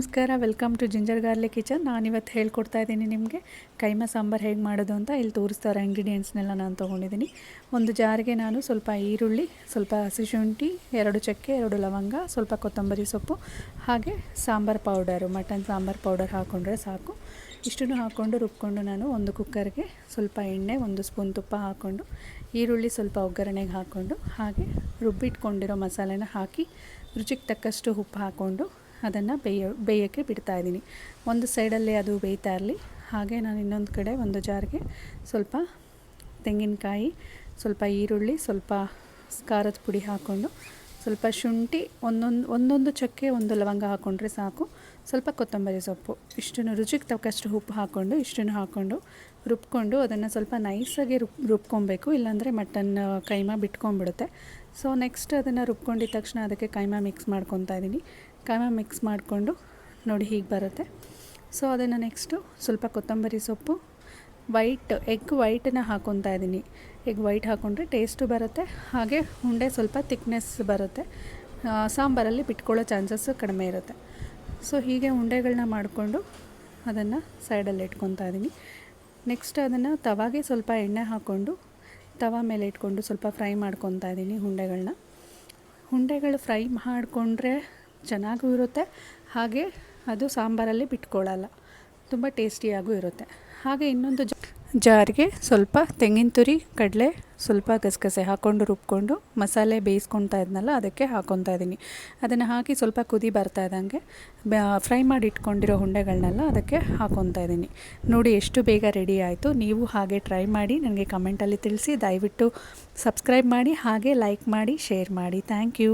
ನಮಸ್ಕಾರ, welcome to ginger garlic kitchen. ನಾನಿವತ್ತು ಹೇಳ್ಕೊಡ್ತಾ ಇದ್ದೀನಿ ನಿಮಗೆ ಕೈಮಾ ಸಾಂಬಾರು ಹೇಗೆ ಮಾಡೋದು ಅಂತ. ಇಲ್ಲಿ ತೋರಿಸ್ತಾರೆ ಇಂಗ್ರೀಡಿಯೆಂಟ್ಸ್ನೆಲ್ಲ ನಾನು ತೊಗೊಂಡಿದ್ದೀನಿ. ಒಂದು ಜಾರಿಗೆ ನಾನು ಸ್ವಲ್ಪ ಈರುಳ್ಳಿ, ಸ್ವಲ್ಪ ಹಸಿಶುಂಠಿ, 2 ಚಕ್ಕೆ, 2 ಲವಂಗ, ಸ್ವಲ್ಪ ಕೊತ್ತಂಬರಿ ಸೊಪ್ಪು, ಹಾಗೆ sambar powder, mutton sambar powder ಹಾಕ್ಕೊಂಡ್ರೆ ಸಾಕು. ಇಷ್ಟನ್ನು ಹಾಕ್ಕೊಂಡು ರುಬ್ಕೊಂಡು ನಾನು ಒಂದು ಕುಕ್ಕರ್ಗೆ ಸ್ವಲ್ಪ ಎಣ್ಣೆ, 1 ಸ್ಪೂನ್ ತುಪ್ಪ ಹಾಕ್ಕೊಂಡು ಈರುಳ್ಳಿ ಸ್ವಲ್ಪ ಒಗ್ಗರಣೆಗೆ ಹಾಕ್ಕೊಂಡು ಹಾಗೆ ರುಬ್ಬಿಟ್ಕೊಂಡಿರೋ ಮಸಾಲೆನ ಹಾಕಿ ರುಚಿಗೆ ತಕ್ಕಷ್ಟು ಉಪ್ಪು ಹಾಕ್ಕೊಂಡು ಅದನ್ನು ಬೇಯೋಕ್ಕೆ ಬಿಡ್ತಾಯಿದ್ದೀನಿ. ಒಂದು ಸೈಡಲ್ಲಿ ಅದು ಬೇಯ್ತಾ ಇರಲಿ. ಹಾಗೆ ನಾನು ಇನ್ನೊಂದು ಕಡೆ ಒಂದು ಜಾರ್ಗೆ ಸ್ವಲ್ಪ ತೆಂಗಿನಕಾಯಿ, ಸ್ವಲ್ಪ ಈರುಳ್ಳಿ, ಸ್ವಲ್ಪ ಖಾರದ ಪುಡಿ ಹಾಕ್ಕೊಂಡು ಸ್ವಲ್ಪ ಶುಂಠಿ, ಒಂದೊಂದು ಚಕ್ಕೆ, 1 ಲವಂಗ ಹಾಕ್ಕೊಂಡ್ರೆ ಸಾಕು. ಸ್ವಲ್ಪ ಕೊತ್ತಂಬರಿ ಸೊಪ್ಪು, ಇಷ್ಟನ್ನು ರುಚಿಗೆ ತಕ್ಕಷ್ಟು ಉಪ್ಪು ಹಾಕ್ಕೊಂಡು ಇಷ್ಟನ್ನು ಹಾಕ್ಕೊಂಡು ರುಬ್ಕೊಂಡು ಅದನ್ನು ಸ್ವಲ್ಪ ನೈಸಾಗಿ ರುಬ್ಕೊಬೇಕು, ಇಲ್ಲಾಂದರೆ ಮಟನ್ ಕೈಮಾ ಬಿಟ್ಕೊಂಡ್ಬಿಡುತ್ತೆ. ಸೊ ನೆಕ್ಸ್ಟ್ ಅದನ್ನು ರುಬ್ಕೊಂಡಿದ್ದ ತಕ್ಷಣ ಅದಕ್ಕೆ ಕೈಮಾ ಮಿಕ್ಸ್ ಮಾಡ್ಕೊತಾ ಇದ್ದೀನಿ. ಕೈಮಾ ಮಿಕ್ಸ್ ಮಾಡಿಕೊಂಡು ನೋಡಿ ಹೀಗೆ ಬರುತ್ತೆ. ಸೊ ಅದನ್ನು ನೆಕ್ಸ್ಟು ಸ್ವಲ್ಪ ಕೊತ್ತಂಬರಿ ಸೊಪ್ಪು, ಎಗ್ ವೈಟನ್ನು ಹಾಕ್ಕೊತಾ ಇದ್ದೀನಿ. ಎಗ್ ವೈಟ್ ಹಾಕ್ಕೊಂಡ್ರೆ ಟೇಸ್ಟು ಬರುತ್ತೆ, ಹಾಗೆ ಉಂಡೆ ಸ್ವಲ್ಪ ತಿಕ್ನೆಸ್ ಬರುತ್ತೆ, ಸಾಂಬಾರಲ್ಲಿ ಬಿಟ್ಕೊಳ್ಳೋ ಚಾನ್ಸಸ್ಸು ಕಡಿಮೆ ಇರುತ್ತೆ. ಸೊ ಹೀಗೆ ಉಂಡೆಗಳನ್ನ ಮಾಡಿಕೊಂಡು ಅದನ್ನು ಸೈಡಲ್ಲಿ ಇಟ್ಕೊತಾ ಇದ್ದೀನಿ. ನೆಕ್ಸ್ಟ್ ಅದನ್ನು ತವಾಗೆ ಸ್ವಲ್ಪ ಎಣ್ಣೆ ಹಾಕ್ಕೊಂಡು ತವಾ ಮೇಲೆ ಇಟ್ಕೊಂಡು ಸ್ವಲ್ಪ ಫ್ರೈ ಮಾಡ್ಕೊತಾ ಇದ್ದೀನಿ ಉಂಡೆಗಳು ಫ್ರೈ ಮಾಡಿಕೊಂಡ್ರೆ ಚೆನ್ನಾಗೂ ಇರುತ್ತೆ, ಹಾಗೆ ಅದು ಸಾಂಬಾರಲ್ಲಿ ಬಿಟ್ಕೊಳ್ಳಲ್ಲ, ತುಂಬ ಟೇಸ್ಟಿಯಾಗೂ ಇರುತ್ತೆ. ಹಾಗೆ ಇನ್ನೊಂದು ಜಾರಿಗೆ ಸ್ವಲ್ಪ ತೆಂಗಿನ ತುರಿ, ಕಡಲೆ, ಸ್ವಲ್ಪ ಗಸಗಸೆ ಹಾಕ್ಕೊಂಡು ರುಬ್ಕೊಂಡು ಮಸಾಲೆ ಬೇಯಿಸ್ಕೊತಾ ಇದ್ನಲ್ಲ ಅದಕ್ಕೆ ಹಾಕ್ಕೊತಾ ಇದ್ದೀನಿ. ಅದನ್ನು ಹಾಕಿ ಸ್ವಲ್ಪ ಕುದಿ ಬರ್ತಾ ಇದ್ದಂಗೆ ಫ್ರೈ ಮಾಡಿ ಇಟ್ಕೊಂಡಿರೋ ಉಂಡೆಗಳನ್ನೆಲ್ಲ ಅದಕ್ಕೆ ಹಾಕ್ಕೊತಾ ಇದ್ದೀನಿ. ನೋಡಿ ಎಷ್ಟು ಬೇಗ ರೆಡಿ ಆಯಿತು. ನೀವು ಹಾಗೆ ಟ್ರೈ ಮಾಡಿ ನನಗೆ ಕಮೆಂಟಲ್ಲಿ ತಿಳಿಸಿ. ದಯವಿಟ್ಟು ಸಬ್ಸ್ಕ್ರೈಬ್ ಮಾಡಿ, ಹಾಗೆ ಲೈಕ್ ಮಾಡಿ, ಶೇರ್ ಮಾಡಿ. Thank you.